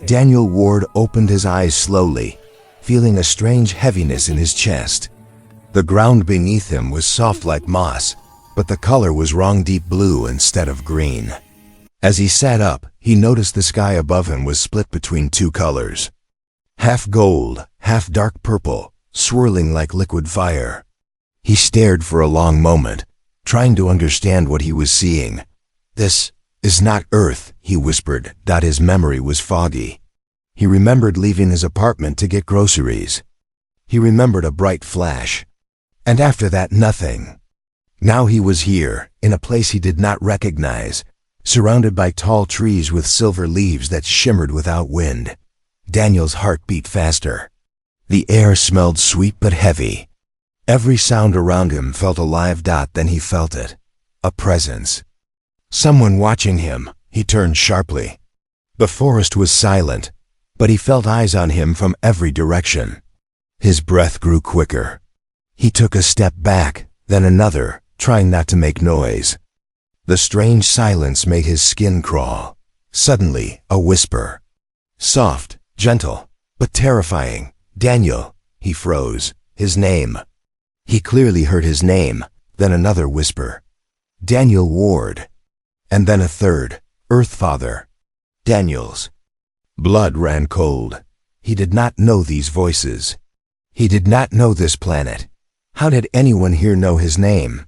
Daniel Ward opened his eyes slowly, feeling a strange heaviness in his chest. The ground beneath him was soft like moss, but the color was wrong, deep blue instead of green. As he sat up, he noticed the sky above him was split between two colors. Half gold, half dark purple, swirling like liquid fire. He stared for a long moment, trying to understand what he was seeing. "This is not Earth," he whispered. His memory was foggy. He remembered leaving his apartment to get groceries. He remembered a bright flash. And after that, nothing. Now he was here, in a place he did not recognize, surrounded by tall trees with silver leaves that shimmered without wind. Daniel's heart beat faster. The air smelled sweet but heavy. Every sound around him felt alive. Then he felt it. A presence. Someone watching him. He turned sharply. The forest was silent, but he felt eyes on him from every direction. His breath grew quicker. He took a step back, then another, trying not to make noise. The strange silence made his skin crawl. Suddenly, a whisper. Soft, gentle, but terrifying. "Daniel." He froze. His name. He clearly heard his name, then another whisper. "Daniel Ward." And then a third. "Earthfather." Daniel's blood ran cold. He did not know these voices. He did not know this planet. How did anyone here know his name?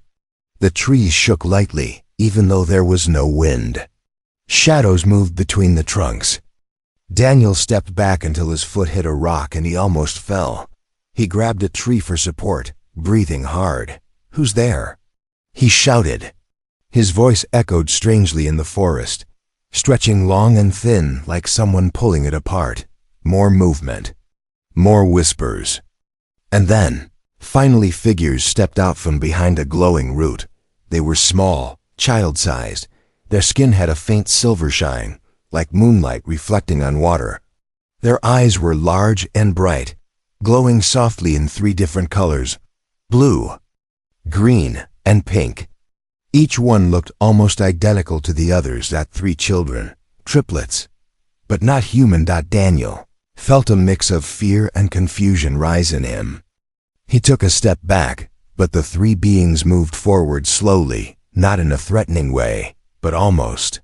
The trees shook lightly, even though there was no wind. Shadows moved between the trunks. Daniel stepped back until his foot hit a rock and he almost fell. He grabbed a tree for support, breathing hard. "Who's there?" he shouted. His voice echoed strangely in the forest, stretching long and thin like someone pulling it apart. More movement. More whispers. And then, finally, figures stepped out from behind a glowing root. They were small, child-sized. Their skin had a faint silver shine, like moonlight reflecting on water. Their eyes were large and bright, glowing softly in 3 different colors: blue, green, and pink. Each one looked almost identical to the others. 3 children, triplets, but not human. Daniel felt a mix of fear and confusion rise in him. He took a step back, but the 3 beings moved forward slowly, not in a threatening way, but almost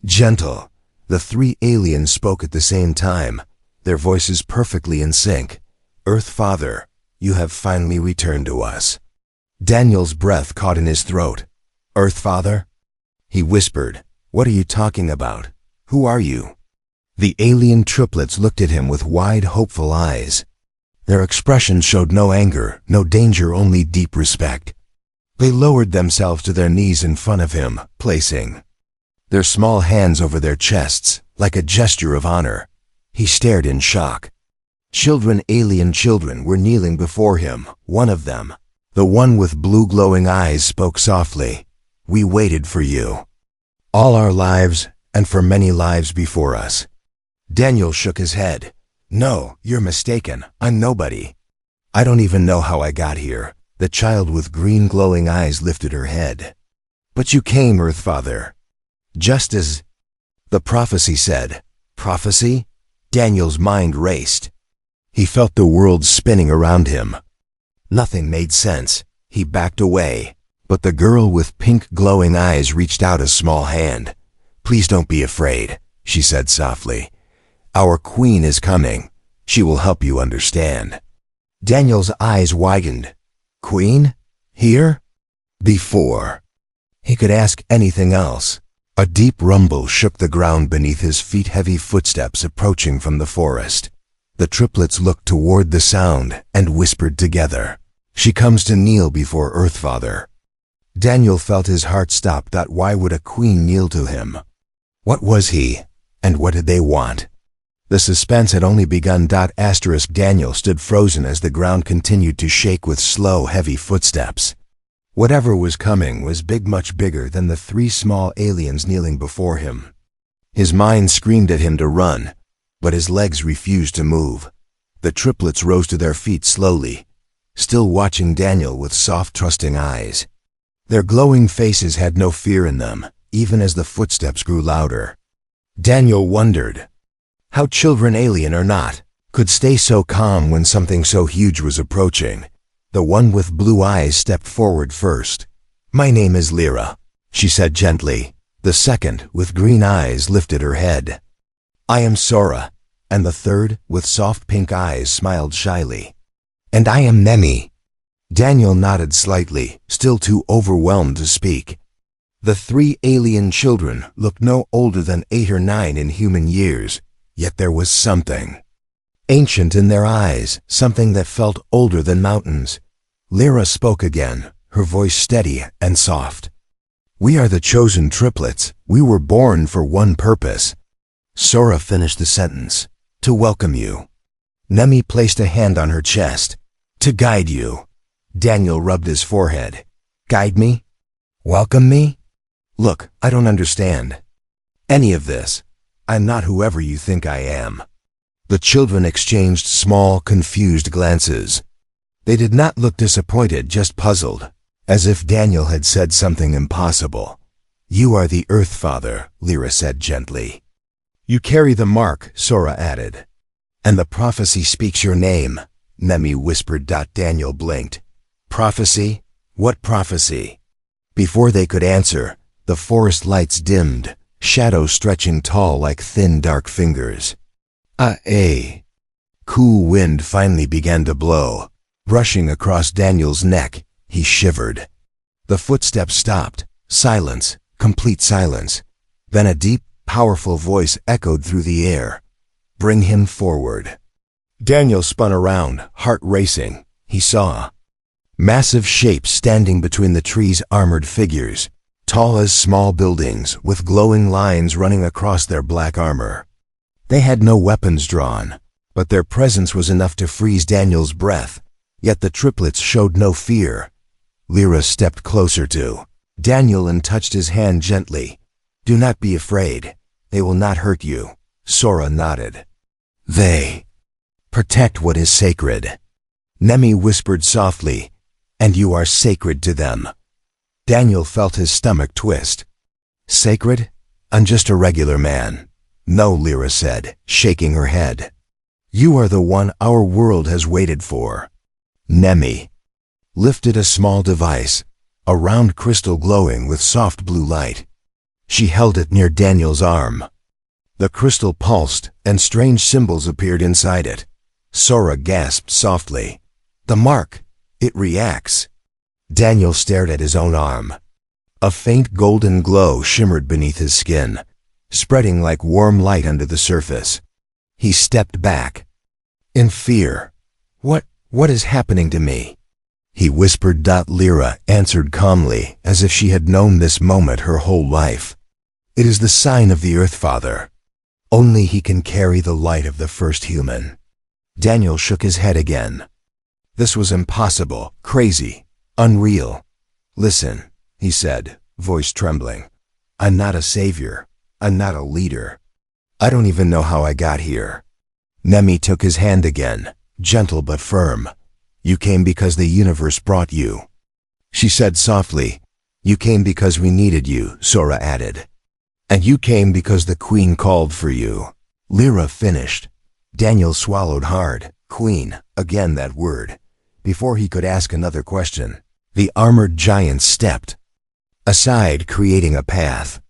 gentle. The 3 aliens spoke at the same time, their voices perfectly in sync. "Earthfather, you have finally returned to us." Daniel's breath caught in his throat. "Earthfather?" he whispered. "What are you talking about? Who are you?" The alien triplets looked at him with wide, hopeful eyes. Their expressions showed no anger, no danger, only deep respect. They lowered themselves to their knees in front of him, placing their small hands over their chests, like a gesture of honor. He stared in shock. Alien children, were kneeling before him. One of them, the one with blue glowing eyes, spoke softly. "We waited for you. All our lives, and for many lives before us." Daniel shook his head. "No, you're mistaken. I'm nobody. I don't even know how I got here." The child with green glowing eyes lifted her head. "But you came, Earthfather. Just as the prophecy said." Prophecy? Daniel's mind raced. He felt the world spinning around him. Nothing made sense. He backed away, but the girl with pink glowing eyes reached out a small hand. "Please don't be afraid," she said softly. "Our queen is coming. She will help you understand." Daniel's eyes widened. Queen? Here? Before he could ask anything else, a deep rumble shook the ground beneath his feet, heavy footsteps approaching from the forest. The triplets looked toward the sound and whispered together. "She comes to kneel before Earthfather." Daniel felt his heart stop. Why would a queen kneel to him? What was he, and what did they want? The suspense had only begun. Daniel stood frozen as the ground continued to shake with slow, heavy footsteps. Whatever was coming was big, much bigger than the 3 small aliens kneeling before him. His mind screamed at him to run, but his legs refused to move. The triplets rose to their feet slowly, still watching Daniel with soft, trusting eyes. Their glowing faces had no fear in them, even as the footsteps grew louder. Daniel wondered, How children, alien or not, could stay so calm when something so huge was approaching. The one with blue eyes stepped forward first. "My name is Lyra," she said gently. The second, with green eyes, lifted her head. "I am Sora," and the third, with soft pink eyes, smiled shyly. "And I am Nemi." Daniel nodded slightly, still too overwhelmed to speak. The three alien children looked no older than 8 or 9 in human years, yet there was something ancient in their eyes, something that felt older than mountains. Lyra spoke again, her voice steady and soft. "We are the chosen triplets. We were born for one purpose." Sora finished the sentence. "To welcome you." Nemi placed a hand on her chest. "To guide you." Daniel rubbed his forehead. "Guide me? Welcome me? Look, I don't understand any of this. I'm not whoever you think I am." The children exchanged small, confused glances. They did not look disappointed, just puzzled, as if Daniel had said something impossible. "You are the Earth Father," Lyra said gently. "You carry the mark," Sora added. "And the prophecy speaks your name," Nemi whispered. Daniel blinked. "Prophecy? What prophecy?" Before they could answer, the forest lights dimmed, shadows stretching tall like thin, dark fingers. Cool wind finally began to blow, brushing across Daniel's neck. He shivered. The footsteps stopped. Silence, complete silence. Then a deep, powerful voice echoed through the air. "Bring him forward." Daniel spun around, heart racing. He saw massive shapes standing between the trees' armored figures, tall as small buildings, with glowing lines running across their black armor. They had no weapons drawn, but their presence was enough to freeze Daniel's breath, yet the triplets showed no fear. Lyra stepped closer to Daniel and touched his hand gently. "Do not be afraid. They will not hurt you." Sora nodded. "They protect what is sacred." Nemi whispered softly, "And you are sacred to them." Daniel felt his stomach twist. "Sacred? I'm just a regular man." "No," Lyra said, shaking her head. "You are the one our world has waited for." Nemi lifted a small device, a round crystal glowing with soft blue light. She held it near Daniel's arm. The crystal pulsed, and strange symbols appeared inside it. Sora gasped softly. "The mark! It reacts!" Daniel stared at his own arm. A faint golden glow shimmered beneath his skin, spreading like warm light under the surface. He stepped back in fear. What is happening to me?" he whispered. Lyra answered calmly, as if she had known this moment her whole life. "It is the sign of the Earth Father. Only he can carry the light of the first human." Daniel shook his head again. This was impossible, crazy, unreal. "Listen," he said, voice trembling. "I'm not a savior. I'm not a leader. I don't even know how I got here." Nemi took his hand again, gentle but firm. "You came because the universe brought you." She said softly. "You came because we needed you," Sora added. "And you came because the Queen called for you." Lyra finished. Daniel swallowed hard. Queen, again that word. Before he could ask another question, the armored giants stepped aside, creating a path.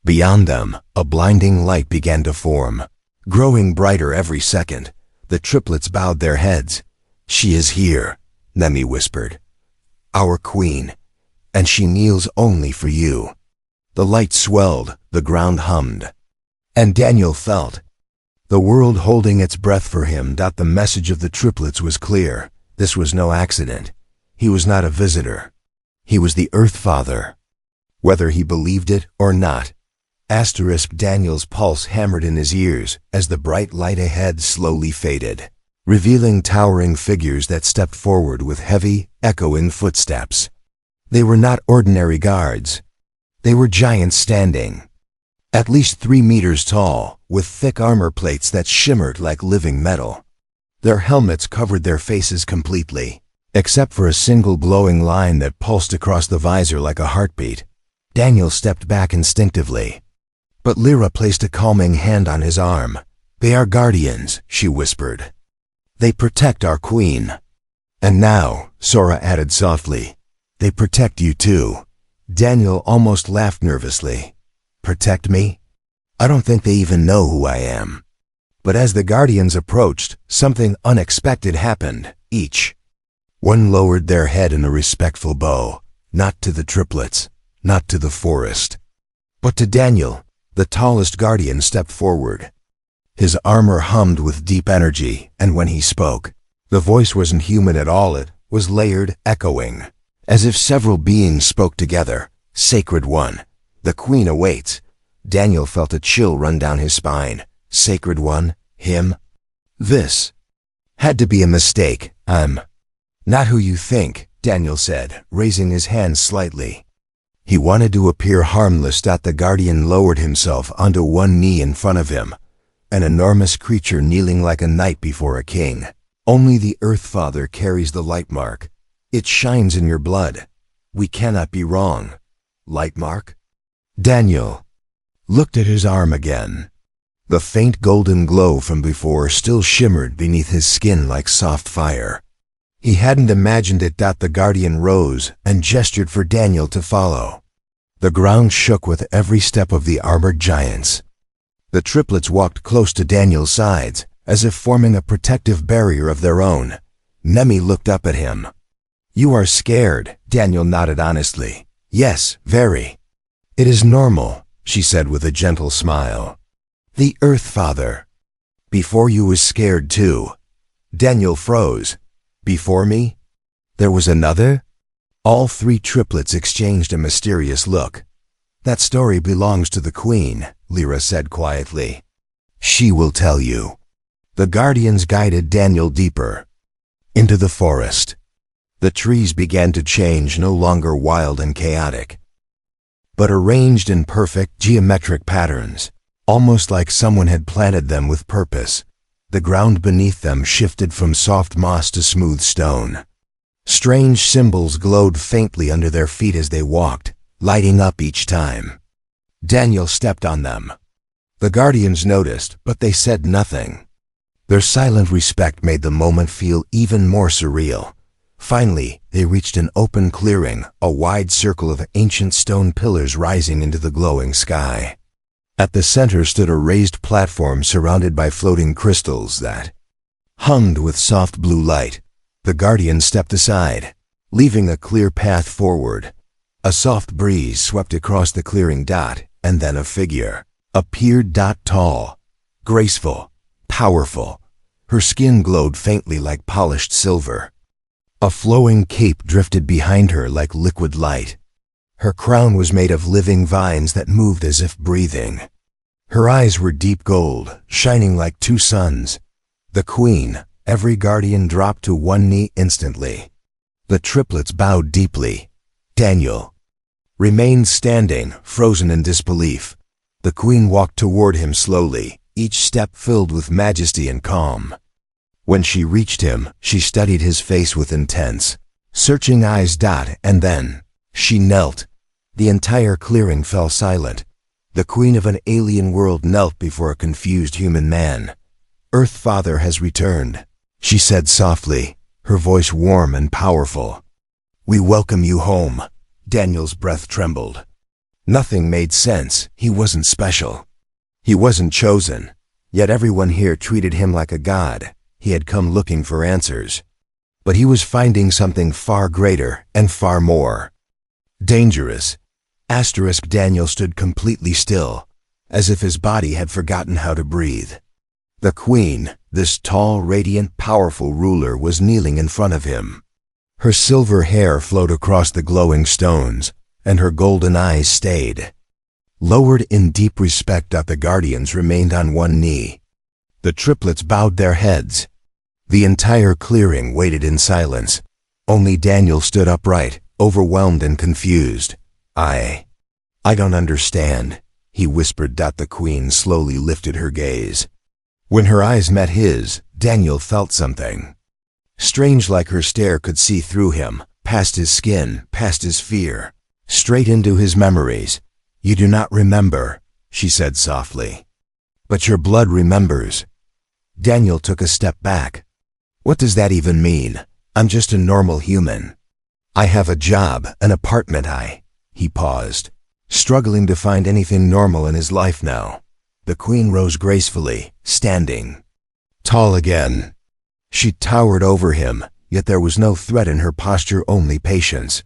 Beyond them, a blinding light began to form, growing brighter every second. The triplets bowed their heads. "She is here," Nemi whispered. "Our queen, and she kneels only for you." The light swelled, the ground hummed, and Daniel felt the world holding its breath for him. The message of the triplets was clear. This was no accident. He was not a visitor. He was the Earth Father. Whether he believed it or not. Daniel's pulse hammered in his ears as the bright light ahead slowly faded, revealing towering figures that stepped forward with heavy, echoing footsteps. They were not ordinary guards. They were giants standing, at least 3 meters tall, with thick armor plates that shimmered like living metal. Their helmets covered their faces completely, except for a single glowing line that pulsed across the visor like a heartbeat. Daniel stepped back instinctively, but Lyra placed a calming hand on his arm. They are guardians, she whispered. They protect our queen. And now, Sora added softly, they protect you too. Daniel almost laughed nervously. Protect me? I don't think they even know who I am. But as the guardians approached, something unexpected happened. Each one lowered their head in a respectful bow, not to the triplets, not to the forest, but to Daniel. The tallest guardian stepped forward. His armor hummed with deep energy, and when he spoke, the voice wasn't human at all. It was layered, echoing, as if several beings spoke together. Sacred One, the Queen awaits. Daniel felt a chill run down his spine. Sacred One? Him? This had to be a mistake. I'm not who you think, Daniel said, raising his hand slightly. He wanted to appear harmless. The guardian lowered himself onto one knee in front of him, an enormous creature kneeling like a knight before a king. Only the Earth Father carries the light mark. It shines in your blood. We cannot be wrong. Light mark? Daniel looked at his arm again. The faint golden glow from before still shimmered beneath his skin like soft fire. He hadn't imagined it. The guardian rose and gestured for Daniel to follow. The ground shook with every step of the armored giants. The triplets walked close to Daniel's sides, as if forming a protective barrier of their own. Nemi looked up at him. You are scared, Daniel nodded honestly. Yes, very. It is normal, she said with a gentle smile. The Earth Father. Before you was scared too. Daniel froze. Before me? There was another? All three triplets exchanged a mysterious look. That story belongs to the Queen, Lyra said quietly. She will tell you. The guardians guided Daniel deeper into the forest. The trees began to change, no longer wild and chaotic, but arranged in perfect geometric patterns, almost like someone had planted them with purpose. The ground beneath them shifted from soft moss to smooth stone. Strange symbols glowed faintly under their feet as they walked, lighting up each time Daniel stepped on them. The guardians noticed, but they said nothing. Their silent respect made the moment feel even more surreal. Finally, they reached an open clearing, a wide circle of ancient stone pillars rising into the glowing sky. At the center stood a raised platform surrounded by floating crystals that hummed with soft blue light. The guardian stepped aside, leaving a clear path forward. A soft breeze swept across the clearing, and then a figure appeared, tall, graceful, powerful. Her skin glowed faintly like polished silver. A flowing cape drifted behind her like liquid light. Her crown was made of living vines that moved as if breathing. Her eyes were deep gold, shining like two suns. The Queen. Every guardian dropped to one knee instantly. The triplets bowed deeply. Daniel remained standing, frozen in disbelief. The Queen walked toward him slowly, each step filled with majesty and calm. When she reached him, she studied his face with intense, searching eyes. And then she knelt. The entire clearing fell silent. The Queen of an alien world knelt before a confused human man. Earth Father has returned, she said softly, her voice warm and powerful. We welcome you home. Daniel's breath trembled. Nothing made sense. He wasn't special. He wasn't chosen. Yet everyone here treated him like a god. He had come looking for answers. But he was finding something far greater and far more dangerous. Daniel stood completely still, as if his body had forgotten how to breathe. The Queen, this tall, radiant, powerful ruler, was kneeling in front of him. Her silver hair flowed across the glowing stones, and her golden eyes stayed lowered in deep respect. The guardians remained on one knee. The triplets bowed their heads. The entire clearing waited in silence. Only Daniel stood upright, overwhelmed and confused. I don't understand, he whispered. The Queen slowly lifted her gaze. When her eyes met his, Daniel felt something strange, like her stare could see through him, past his skin, past his fear, straight into his memories. You do not remember, she said softly. But your blood remembers. Daniel took a step back. What does that even mean? I'm just a normal human. I have a job, an apartment. He paused, struggling to find anything normal in his life now. The queen rose gracefully, standing tall again. She towered over him, yet there was no threat in her posture, only patience.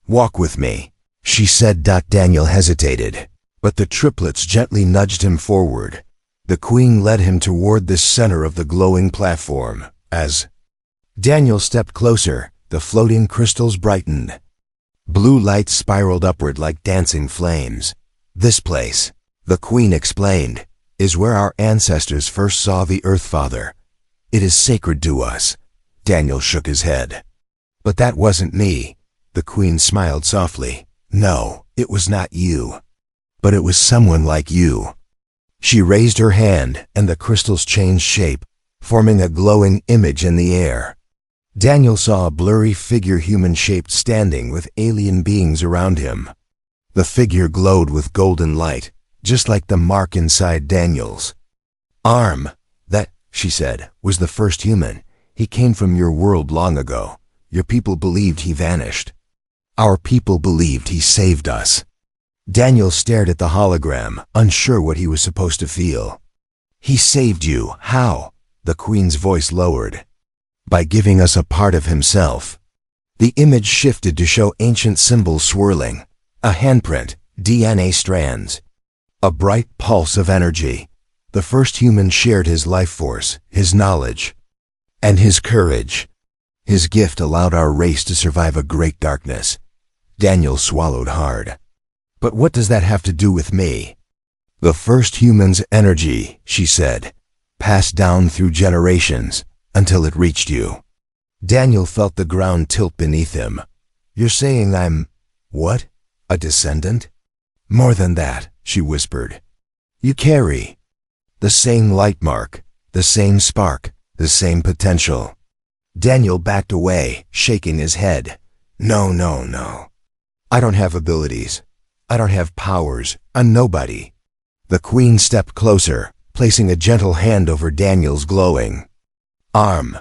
Walk with me, she said. Daniel hesitated, but the triplets gently nudged him forward. The queen led him toward the center of the glowing platform. As Daniel stepped closer, the floating crystals brightened. Blue light spiraled upward like dancing flames. This place, the queen explained, is where our ancestors first saw the Earth Father. It is sacred to us. Daniel shook his head. But that wasn't me. The queen smiled softly. No, it was not you. But it was someone like you. She raised her hand, and the crystals changed shape, forming a glowing image in the air. Daniel saw a blurry figure, human-shaped, standing with alien beings around him. The figure glowed with golden light, just like the mark inside Daniel's arm. That, she said, was the first human. He came from your world long ago. Your people believed he vanished. Our people believed he saved us. Daniel stared at the hologram, unsure what he was supposed to feel. He saved you. How? The queen's voice lowered. By giving us a part of himself. The image shifted to show ancient symbols swirling. A handprint, DNA strands. A bright pulse of energy. The first human shared his life force, his knowledge, and his courage. His gift allowed our race to survive a great darkness. Daniel swallowed hard. But what does that have to do with me? The first human's energy, she said, passed down through generations until it reached you. Daniel felt the ground tilt beneath him. You're saying I'm, what? A descendant? More than that, she whispered. You carry the same light mark, the same spark, the same potential. Daniel backed away, shaking his head. No, no, no. I don't have abilities. I don't have powers. I'm nobody. The queen stepped closer, placing a gentle hand over Daniel's glowing arm.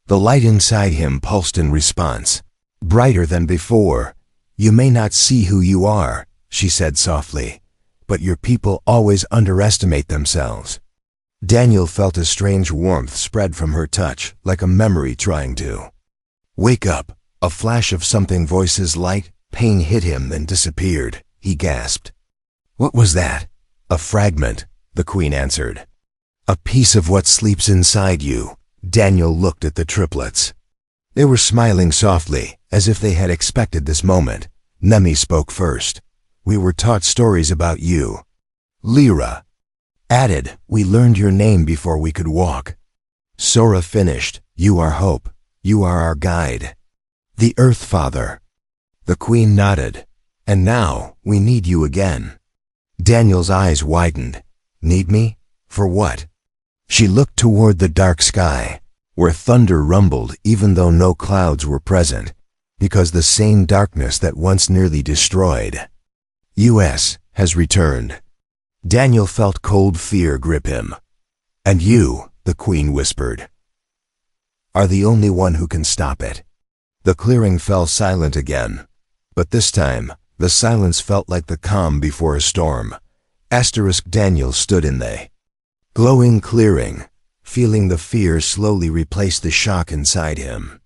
The light inside him pulsed in response, brighter than before. You may not see who you are, she said softly, but your people always underestimate themselves. Daniel felt a strange warmth spread from her touch, like a memory trying to wake up. A flash of something, voices, light, pain hit him, then disappeared. He gasped. What was that? A fragment, the queen answered. A piece of what sleeps inside you. Daniel looked at the triplets. They were smiling softly, as if they had expected this moment. Nemi spoke first. We were taught stories about you. Lyra added, we learned your name before we could walk. Sora finished, you are hope. You are our guide. The Earth Father. The queen nodded. And now, we need you again. Daniel's eyes widened. Need me? For what? She looked toward the dark sky, where thunder rumbled even though no clouds were present, because the same darkness that once nearly destroyed US has returned. Daniel felt cold fear grip him. And you, the queen whispered, are the only one who can stop it. The clearing fell silent again, but this time, the silence felt like the calm before a storm. Daniel stood in the glowing clearing, feeling the fear slowly replace the shock inside him.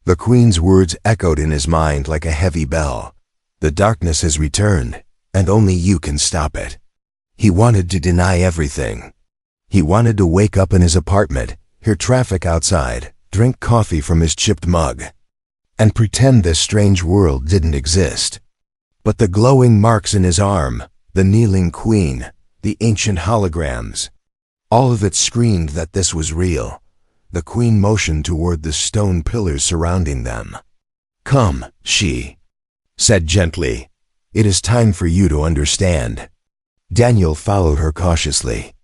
The queen's words echoed in his mind like a heavy bell. The darkness has returned, and only you can stop it. He wanted to deny everything. He wanted to wake up in his apartment, hear traffic outside, drink coffee from his chipped mug, and pretend this strange world didn't exist. But the glowing marks in his arm, the kneeling queen, the ancient holograms, all of it screamed that this was real. The queen motioned toward the stone pillars surrounding them. Come, she said gently. It is time for you to understand. Daniel followed her cautiously.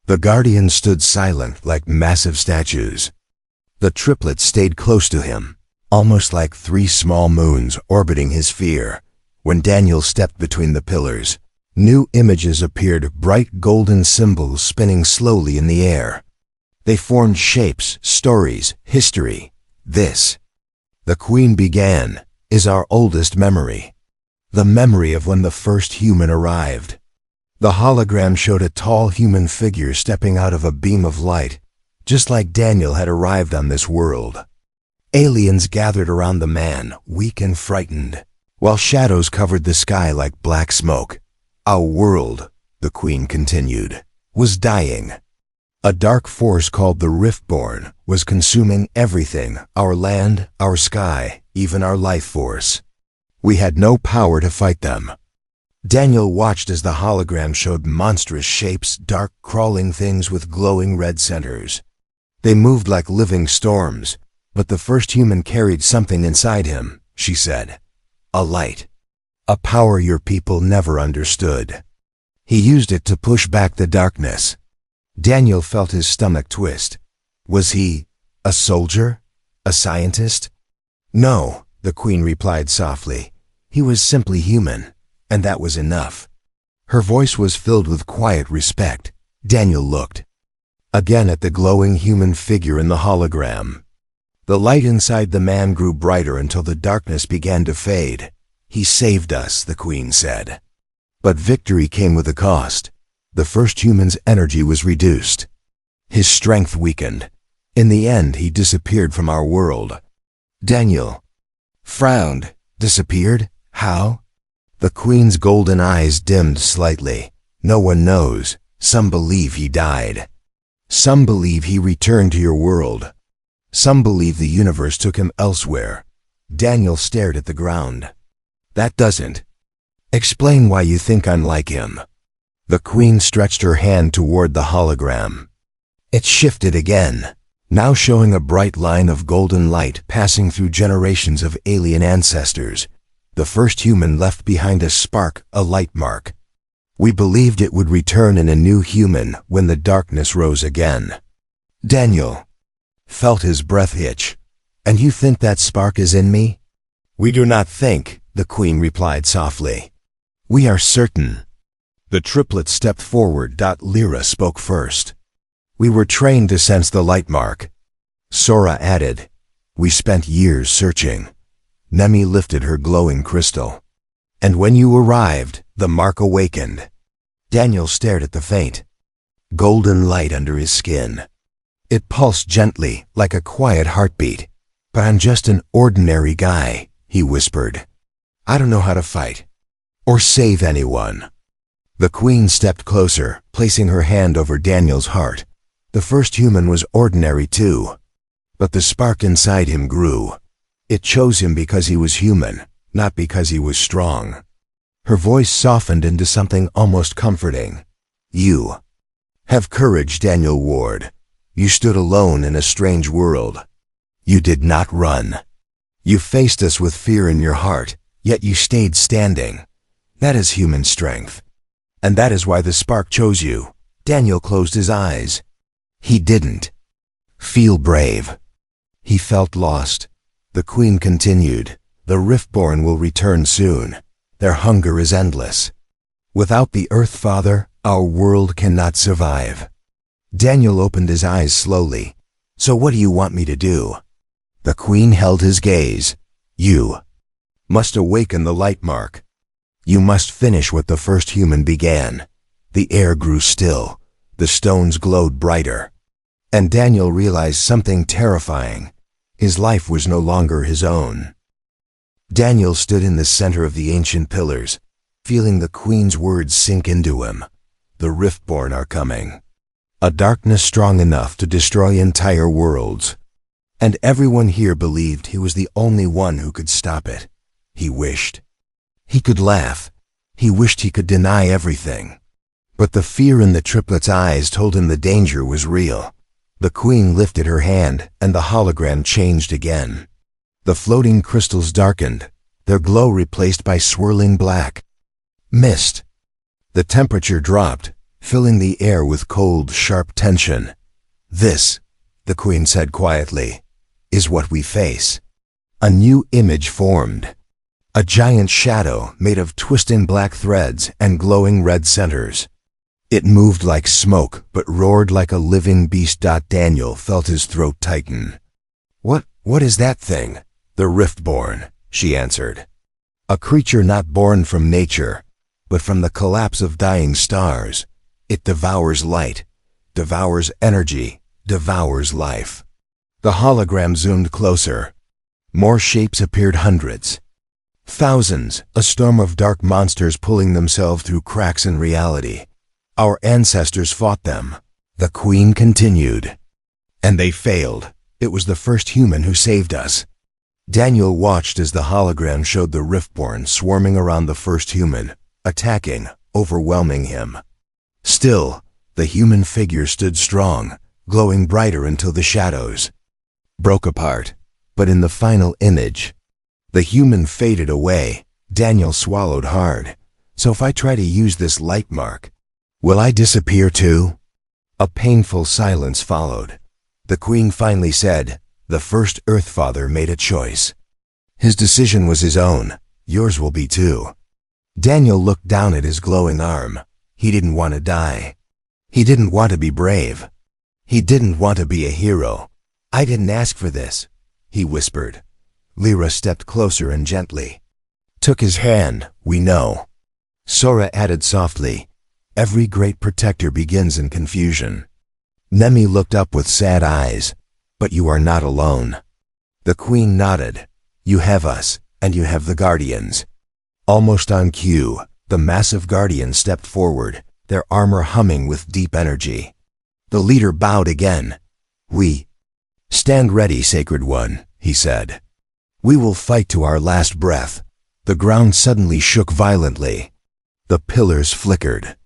The guardians stood silent like massive statues. The triplets stayed close to him, almost like 3 small moons orbiting his fear. When Daniel stepped between the pillars, New images appeared, bright golden symbols spinning slowly in the air. They formed shapes, stories, history. This, the Queen began, is our oldest memory. The memory of when the first human arrived. The hologram showed a tall human figure stepping out of a beam of light, just like Daniel had arrived on this world. Aliens gathered around the man, weak and frightened, while shadows covered the sky like black smoke. Our world, the Queen continued, was dying. A dark force called the Riftborn was consuming everything, our land, our sky, even our life force. We had no power to fight them. Daniel watched as the hologram showed monstrous shapes, dark crawling things with glowing red centers. They moved like living storms, but the first human carried something inside him, she said. A light. A power your people never understood. He used it to push back the darkness. Daniel felt his stomach twist. Was he a soldier? A scientist? No, the Queen replied softly. He was simply human, and that was enough. Her voice was filled with quiet respect. Daniel looked again at the glowing human figure in the hologram. The light inside the man grew brighter until the darkness began to fade. He saved us, the Queen said. But victory came with a cost. The first human's energy was reduced. His strength weakened. In the end, he disappeared from our world. Daniel frowned. Disappeared? How? The Queen's golden eyes dimmed slightly. No one knows. Some believe he died. Some believe he returned to your world. Some believe the universe took him elsewhere. Daniel stared at the ground. That doesn't explain why you think I'm like him. The Queen stretched her hand toward the hologram. It shifted again, now showing a bright line of golden light passing through generations of alien ancestors. The first human left behind a spark, a light mark. We believed it would return in a new human when the darkness rose again. Daniel felt his breath hitch. And you think that spark is in me? We do not think, the Queen replied softly. We are certain. The triplets stepped forward. Lyra spoke first. We were trained to sense the light mark. Sora added. We spent years searching. Nemi lifted her glowing crystal. And when you arrived, the mark awakened. Daniel stared at the faint golden light under his skin. It pulsed gently, like a quiet heartbeat. But I'm just an ordinary guy, he whispered. I don't know how to fight or save anyone. The Queen stepped closer, placing her hand over Daniel's heart. The first human was ordinary too. But the spark inside him grew. It chose him because he was human, not because he was strong. Her voice softened into something almost comforting. You have courage, Daniel Ward. You stood alone in a strange world. You did not run. You faced us with fear in your heart, yet you stayed standing. That is human strength. And that is why the spark chose you. Daniel closed his eyes. He didn't feel brave. He felt lost. The Queen continued. The Riftborn will return soon. Their hunger is endless. Without the Earth Father, our world cannot survive. Daniel opened his eyes slowly. So what do you want me to do? The Queen held his gaze. You must awaken the light mark. You must finish what the first human began. The air grew still. The stones glowed brighter. And Daniel realized something terrifying. His life was no longer his own. Daniel stood in the center of the ancient pillars, feeling the Queen's words sink into him. The Riftborn are coming. A darkness strong enough to destroy entire worlds. And everyone here believed he was the only one who could stop it. He wished he could laugh. He wished he could deny everything. But the fear in the triplets' eyes told him the danger was real. The Queen lifted her hand, and the hologram changed again. The floating crystals darkened, their glow replaced by swirling black mist. The temperature dropped, filling the air with cold, sharp tension. This, the Queen said quietly, is what we face. A new image formed. A giant shadow made of twisting black threads and glowing red centers. It moved like smoke, but roared like a living beast. Daniel felt his throat tighten. What is that thing? The Riftborn, she answered. A creature not born from nature, but from the collapse of dying stars. It devours light, devours energy, devours life. The hologram zoomed closer. More shapes appeared, hundreds. Thousands, a storm of dark monsters pulling themselves through cracks in reality. Our ancestors fought them. The Queen continued. And they failed. It was the first human who saved us. Daniel watched as the hologram showed the Riftborn swarming around the first human, attacking, overwhelming him. Still, the human figure stood strong, glowing brighter until the shadows broke apart. But in the final image, the human faded away. Daniel swallowed hard. So if I try to use this light mark, will I disappear too? A painful silence followed. The Queen finally said, "The first Earthfather made a choice. His decision was his own. Yours will be too." Daniel looked down at his glowing arm. He didn't want to die. He didn't want to be brave. He didn't want to be a hero. "I didn't ask for this," he whispered. Lyra stepped closer and gently took his hand. "We know." Sora added softly, "Every great protector begins in confusion." Nemi looked up with sad eyes. "But you are not alone." The Queen nodded. "You have us, and you have the Guardians." Almost on cue, the massive Guardians stepped forward, their armor humming with deep energy. The leader bowed again. "We stand ready, Sacred One," he said. "We will fight to our last breath." The ground suddenly shook violently. The pillars flickered.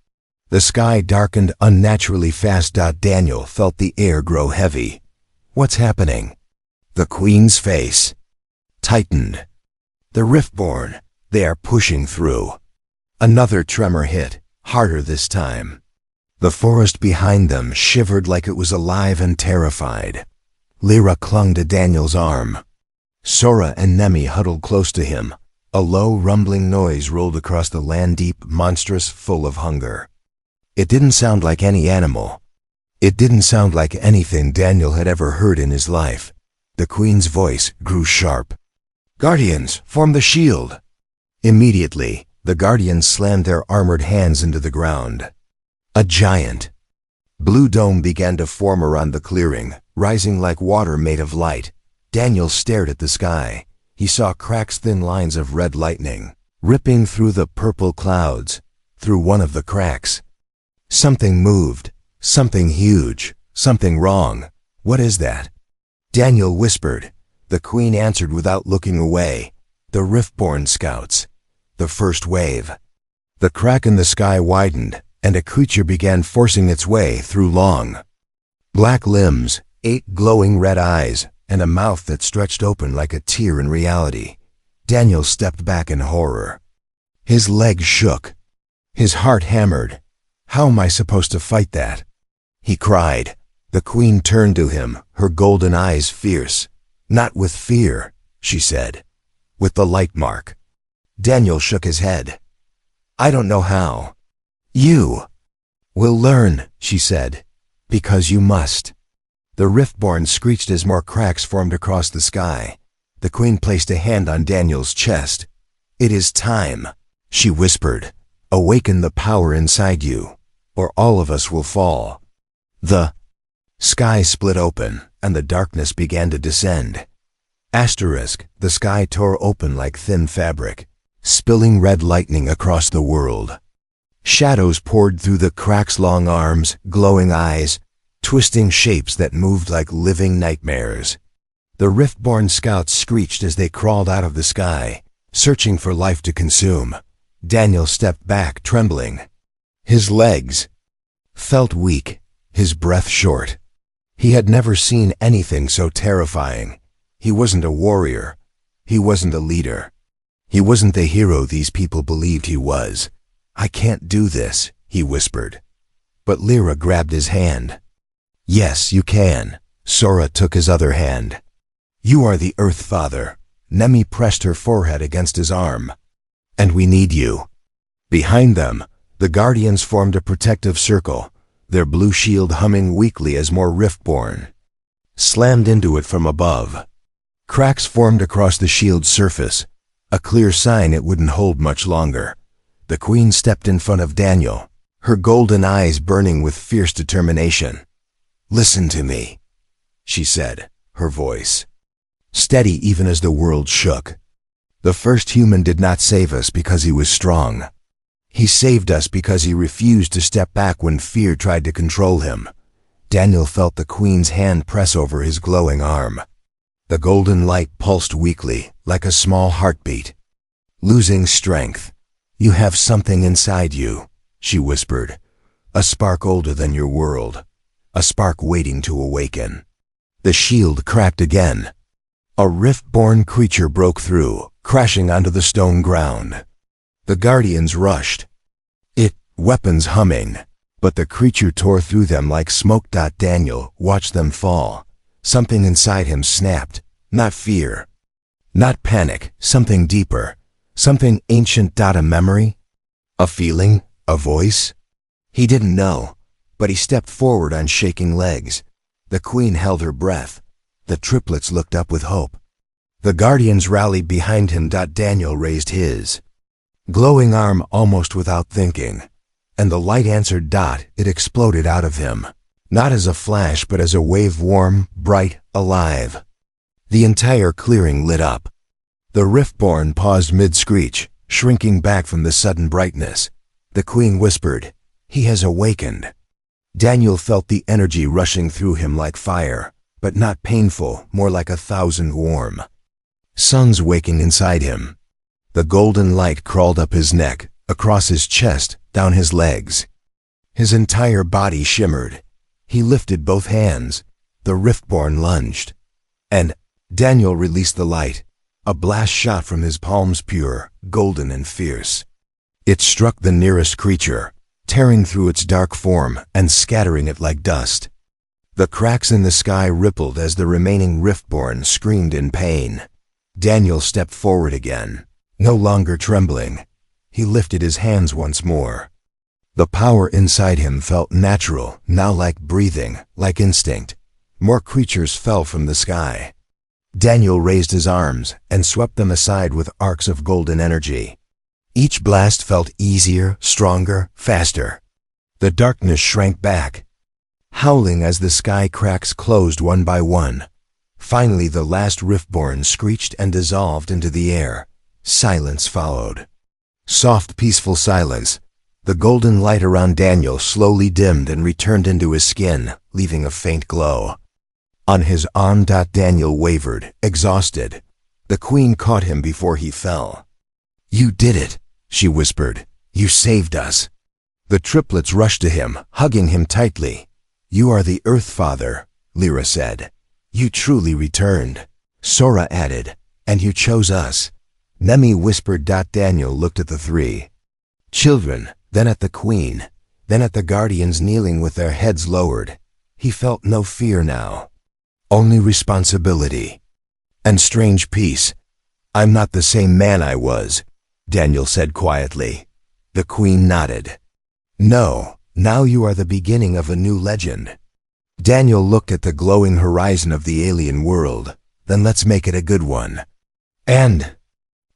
The sky darkened unnaturally fast. Daniel felt the air grow heavy. "What's happening?" The Queen's face tightened. "The Riftborn, they are pushing through." Another tremor hit, harder this time. The forest behind them shivered like it was alive and terrified. Lyra clung to Daniel's arm. Sora and Nemi huddled close to him. A low, rumbling noise rolled across the land, deep, monstrous, full of hunger. It didn't sound like any animal. It didn't sound like anything Daniel had ever heard in his life. The Queen's voice grew sharp. "Guardians, form the shield!" Immediately, the Guardians slammed their armored hands into the ground. A giant blue dome began to form around the clearing, rising like water made of light. Daniel stared at the sky. He saw cracks, thin lines of red lightning, ripping through the purple clouds. Through one of the cracks, something moved. Something huge. Something wrong. "What is that?" Daniel whispered. The Queen answered without looking away. "The Riftborn scouts. The first wave." The crack in the sky widened, and a creature began forcing its way through. Long black limbs, 8 glowing red eyes, and a mouth that stretched open like a tear in reality. Daniel stepped back in horror. His legs shook. His heart hammered. "How am I supposed to fight that?" he cried. The Queen turned to him, her golden eyes fierce. "Not with fear," she said. "With the light mark." Daniel shook his head. "I don't know how." "You will learn," she said, "because you must." The Riftborn screeched as more cracks formed across the sky. The Queen placed a hand on Daniel's chest. "It is time," she whispered. "Awaken the power inside you, or all of us will fall." The sky split open, and the darkness began to descend. The sky tore open like thin fabric, spilling red lightning across the world. Shadows poured through the cracks, long arms, glowing eyes, twisting shapes that moved like living nightmares. The Riftborn scouts screeched as they crawled out of the sky, searching for life to consume. Daniel stepped back, trembling. His legs felt weak, his breath short. He had never seen anything so terrifying. He wasn't a warrior. He wasn't a leader. He wasn't the hero these people believed he was. "I can't do this," he whispered. But Lyra grabbed his hand. "Yes, you can." Sora took his other hand. "You are the Earth Father. Nemi pressed her forehead against his arm. "And we need you." Behind them, the Guardians formed a protective circle, their blue shield humming weakly as more Riftborn slammed into it from above. Cracks formed across the shield's surface, a clear sign it wouldn't hold much longer. The Queen stepped in front of Daniel, her golden eyes burning with fierce determination. "Listen to me," she said, her voice steady even as the world shook. "The first human did not save us because he was strong. He saved us because he refused to step back when fear tried to control him." Daniel felt the Queen's hand press over his glowing arm. The golden light pulsed weakly, like a small heartbeat. "Losing strength. You have something inside you," she whispered. "A spark older than your world. A spark waiting to awaken." The shield cracked again. A rift-born creature broke through, crashing onto the stone ground. The Guardians rushed, weapons humming, but the creature tore through them like smoke. Daniel watched them fall. Something inside him snapped. Not fear, not panic, something deeper, something ancient. A memory? A feeling? A voice? He didn't know, but he stepped forward on shaking legs. The Queen held her breath. The triplets looked up with hope. The Guardians rallied behind him. Daniel raised his glowing arm almost without thinking, and the light answered. It exploded out of him, not as a flash but as a wave, warm, bright, alive. The entire clearing lit up. The Riftborn paused mid-screech, shrinking back from the sudden brightness. The Queen whispered, "He has awakened." Daniel felt the energy rushing through him like fire, but not painful, more like 1,000 warm suns waking inside him. The golden light crawled up his neck, across his chest, down his legs. His entire body shimmered. He lifted both hands. The Riftborn lunged, and Daniel released the light. A blast shot from his palms, pure, golden and fierce. It struck the nearest creature, tearing through its dark form and scattering it like dust. The cracks in the sky rippled as the remaining Riftborn screamed in pain. Daniel stepped forward again, no longer trembling. He lifted his hands once more. The power inside him felt natural, now like breathing, like instinct. More creatures fell from the sky. Daniel raised his arms and swept them aside with arcs of golden energy. Each blast felt easier, stronger, faster. The darkness shrank back, howling as the sky cracks closed one by one. Finally, the last Riftborn screeched and dissolved into the air. Silence followed. Soft, peaceful silence. The golden light around Daniel slowly dimmed and returned into his skin, leaving a faint glow. On his arm. Daniel wavered, exhausted. The Queen caught him before he fell. "You did it," she whispered. "You saved us." The triplets rushed to him, hugging him tightly. "You are the Earth Father," Lyra said. "You truly returned." Sora added, "And you chose us." Nemi whispered. Daniel looked at the three children, then at the Queen, then at the Guardians kneeling with their heads lowered. He felt no fear now, only responsibility and strange peace. "I'm not the same man I was," Daniel said quietly. The Queen nodded. "No, now you are the beginning of a new legend." Daniel looked at the glowing horizon of the alien world. "Then let's make it a good one." And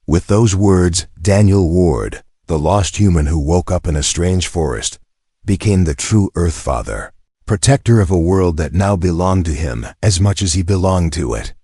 with those words, Daniel Ward, the lost human who woke up in a strange forest, became the true Earth Father, protector of a world that now belonged to him as much as he belonged to it.